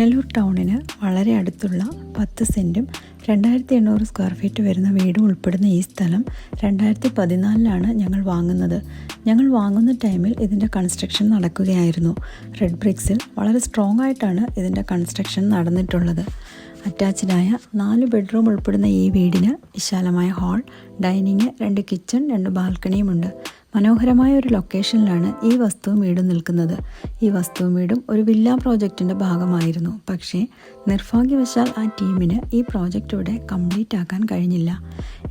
പുനലൂർ ടൗണിന് വളരെ അടുത്തുള്ള 10 സെൻറ്റും 2800 square feet വരുന്ന വീടും ഉൾപ്പെടുന്ന ഈ സ്ഥലം 2014 ഞങ്ങൾ വാങ്ങുന്നത്. ഞങ്ങൾ വാങ്ങുന്ന ടൈമിൽ ഇതിൻ്റെ കൺസ്ട്രക്ഷൻ നടക്കുകയായിരുന്നു. റെഡ് ബ്രിക്സിൽ വളരെ സ്ട്രോങ് ആയിട്ടാണ് ഇതിൻ്റെ കൺസ്ട്രക്ഷൻ നടന്നിട്ടുള്ളത്. അറ്റാച്ച്ഡായ 4 ബെഡ്റൂം ഉൾപ്പെടുന്ന ഈ വീടിന് വിശാലമായ ഹാൾ, ഡൈനിങ്, 2 കിച്ചൺ, 2 ബാൽക്കണിയുമുണ്ട്. മനോഹരമായ ഒരു ലൊക്കേഷനിലാണ് ഈ വസ്തുവും വീടും നിൽക്കുന്നത്. ഈ വസ്തുവും വീടും ഒരു വില്ല പ്രോജക്റ്റിൻ്റെ ഭാഗമായിരുന്നു. പക്ഷേ നിർഭാഗ്യവശാൽ ആ ടീമിന് ഈ പ്രോജക്റ്റ് ഇവിടെ കംപ്ലീറ്റ് ആക്കാൻ കഴിഞ്ഞില്ല.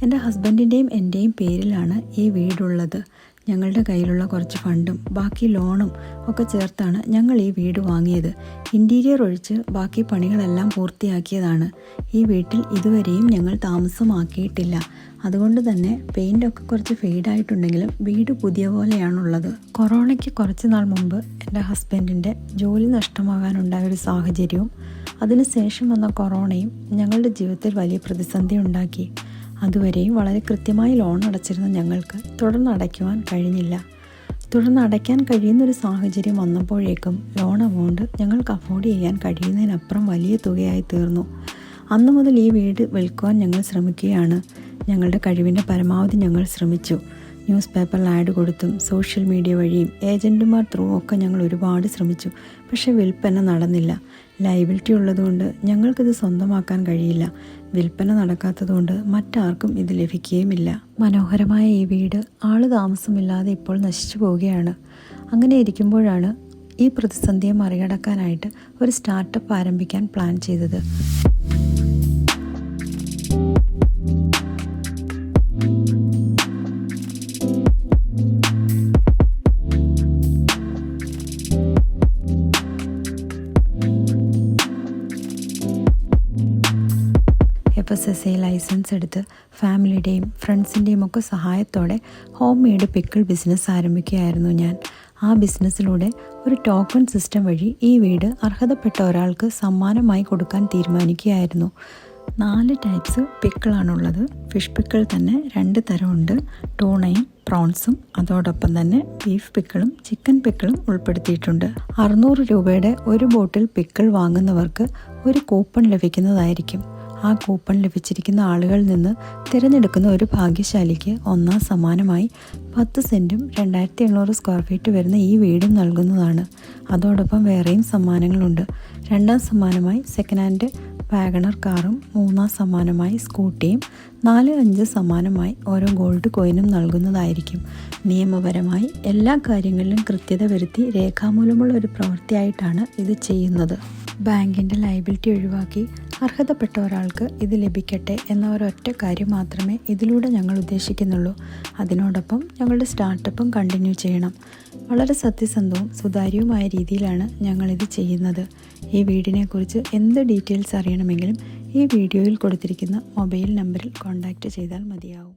എൻ്റെ ഹസ്ബൻഡിൻ്റെയും എൻ്റെയും പേരിലാണ് ഈ വീടുള്ളത്. ഞങ്ങളുടെ കയ്യിലുള്ള കുറച്ച് ഫണ്ടും ബാക്കി ലോണും ഒക്കെ ചേർത്താണ് ഞങ്ങൾ ഈ വീട് വാങ്ങിയത്. ഇൻറ്റീരിയർ ഒഴിച്ച് ബാക്കി പണികളെല്ലാം പൂർത്തിയാക്കിയതാണ്. ഈ വീട്ടിൽ ഇതുവരെയും ഞങ്ങൾ താമസമാക്കിയിട്ടില്ല. അതുകൊണ്ട് തന്നെ പെയിൻ്റൊക്കെ കുറച്ച് ഫെയ്ഡായിട്ടുണ്ടെങ്കിലും വീട് പുതിയ പോലെയാണുള്ളത്. കൊറോണയ്ക്ക് കുറച്ച് നാൾ മുമ്പ് എൻ്റെ ഹസ്ബൻഡിൻ്റെ ജോലി നഷ്ടമാകാനുണ്ടായ ഒരു സാഹചര്യവും അതിനുശേഷം വന്ന കൊറോണയും ഞങ്ങളുടെ ജീവിതത്തിൽ വലിയ പ്രതിസന്ധി ഉണ്ടാക്കി. അതുവരെയും വളരെ കൃത്യമായി ലോൺ അടച്ചിരുന്ന ഞങ്ങൾക്ക് തുടർന്ന് അടയ്ക്കുവാൻ കഴിഞ്ഞില്ല. തുടർന്ന് അടയ്ക്കാൻ കഴിയുന്നൊരു സാഹചര്യം വന്നപ്പോഴേക്കും ലോൺ എമൗണ്ട് ഞങ്ങൾക്ക് അഫോർഡ് ചെയ്യാൻ കഴിയുന്നതിനപ്പുറം വലിയ തുകയായി തീർന്നു. അന്നു മുതൽ ഈ വീട് വിൽക്കുവാൻ ഞങ്ങൾ ശ്രമിക്കുകയാണ്. ഞങ്ങളുടെ കഴിവിൻ്റെ പരമാവധി ഞങ്ങൾ ശ്രമിച്ചു. ന്യൂസ് പേപ്പറിൽ ആഡ് കൊടുത്തും സോഷ്യൽ മീഡിയ വഴിയും ഏജൻറ്റുമാർ ത്രൂ ഒക്കെ ഞങ്ങൾ ഒരുപാട് ശ്രമിച്ചു. പക്ഷേ വിൽപ്പന നടന്നില്ല. ലയബിലിറ്റി ഉള്ളതുകൊണ്ട് ഞങ്ങൾക്കിത് സ്വന്തമാക്കാൻ കഴിയില്ല. വിൽപ്പന നടക്കാത്തതുകൊണ്ട് മറ്റാർക്കും ഇത് ലഭിക്കുകയുമില്ല. മനോഹരമായ ഈ വീട് ആള് താമസമില്ലാതെ ഇപ്പോൾ നശിച്ചു പോവുകയാണ്. അങ്ങനെ ഇരിക്കുമ്പോഴാണ് ഈ പ്രതിസന്ധിയെ മറികടക്കാനായിട്ട് ഒരു സ്റ്റാർട്ടപ്പ് ആരംഭിക്കാൻ പ്ലാൻ ചെയ്തത്. FSSAI ലൈസൻസ് എടുത്ത് ഫാമിലിയുടെയും ഫ്രണ്ട്സിൻ്റെയും ഒക്കെ സഹായത്തോടെ ഹോം മെയ്ഡ് പിക്കിൾ ബിസിനസ് ആരംഭിക്കുകയായിരുന്നു ഞാൻ. ആ ബിസിനസ്സിലൂടെ ഒരു ടോക്കൺ സിസ്റ്റം വഴി ഈ വീട് അർഹതപ്പെട്ട ഒരാൾക്ക് സമ്മാനമായി കൊടുക്കാൻ തീരുമാനിക്കുകയായിരുന്നു. 4 ടൈപ്സ് പിക്കിളാണുള്ളത്. ഫിഷ് പിക്കിൾ തന്നെ 2 തരമുണ്ട്. ടൂണയും പ്രോൺസും അതോടൊപ്പം തന്നെ ബീഫ് പിക്കിളും ചിക്കൻ പിക്കിളും ഉൾപ്പെടുത്തിയിട്ടുണ്ട്. 600 രൂപയുടെ ഒരു ബോട്ടിൽ പിക്കിൾ വാങ്ങുന്നവർക്ക് ഒരു കൂപ്പൺ ലഭിക്കുന്നതായിരിക്കും. ആ കൂപ്പൺ ലഭിച്ചിരിക്കുന്ന ആളുകളിൽ നിന്ന് തിരഞ്ഞെടുക്കുന്ന ഒരു ഭാഗ്യശാലിക്ക് ഒന്നാം സമ്മാനമായി 10 സെൻറ്റും 2800 സ്ക്വയർ ഫീറ്റ് വരുന്ന ഈ വീടും നൽകുന്നതാണ്. അതോടൊപ്പം വേറെയും സമ്മാനങ്ങളുണ്ട്. 2ാം സമ്മാനമായി സെക്കൻഡ് ഹാൻഡ് വാഗണർ കാറും, 3ാം സമ്മാനമായി സ്കൂട്ടിയും, 4, 5 സമ്മാനമായി ഓരോ ഗോൾഡ് കോയിനും നൽകുന്നതായിരിക്കും. നിയമപരമായി എല്ലാ കാര്യങ്ങളിലും കൃത്യത വരുത്തി രേഖാമൂലമുള്ള ഒരു പ്രവൃത്തിയായിട്ടാണ് ഇത് ചെയ്യുന്നത്. ബാങ്കിൻ്റെ ലയബിലിറ്റി ഒഴിവാക്കി അർഹതപ്പെട്ട ഒരാൾക്ക് ഇത് ലഭിക്കട്ടെ എന്ന ഒരൊറ്റ കാര്യം മാത്രമേ ഇതിലൂടെ ഞങ്ങൾ ഉദ്ദേശിക്കുന്നുള്ളൂ. അതിനോടൊപ്പം ഞങ്ങളുടെ സ്റ്റാർട്ടപ്പും കണ്ടിന്യൂ ചെയ്യണം. വളരെ സത്യസന്ധവും സുതാര്യവുമായ രീതിയിലാണ് ഞങ്ങളിത് ചെയ്യുന്നത്. ഈ വീടിനെക്കുറിച്ച് എന്ത് ഡീറ്റെയിൽസ് അറിയണമെങ്കിലും ഈ വീഡിയോയിൽ കൊടുത്തിരിക്കുന്ന മൊബൈൽ നമ്പറിൽ കോൺടാക്റ്റ് ചെയ്താൽ മതിയാവും.